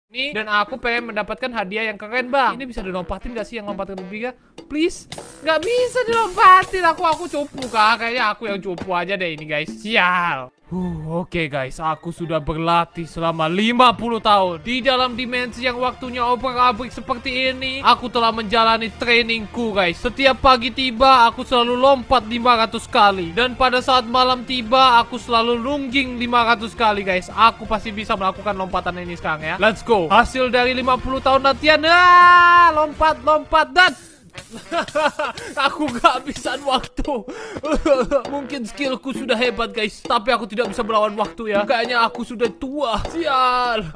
Nih, dan aku pengen mendapatkan hadiah yang keren, Bang. Ini bisa dilompatin gak sih yang lompat ketiga? Please. Gak bisa dilompatin. Aku cupu, Kak. Kayaknya aku yang cupu aja deh ini, guys. Sial. Oke, guys, aku sudah berlatih selama 50 tahun di dalam dimensi yang waktunya obrak-abrik seperti ini. Aku telah menjalani trainingku, guys. Setiap pagi tiba, aku selalu lompat 500 kali. Dan pada saat malam tiba, aku selalu lungging 500 kali, guys. Aku pasti bisa melakukan lompatan ini sekarang ya. Let's go. Hasil dari 50 tahun latihan. Lompat dan aku gak bisa waktu. Mungkin skillku sudah hebat, guys, tapi aku tidak bisa melawan waktu ya. Kayaknya aku sudah tua. Sial.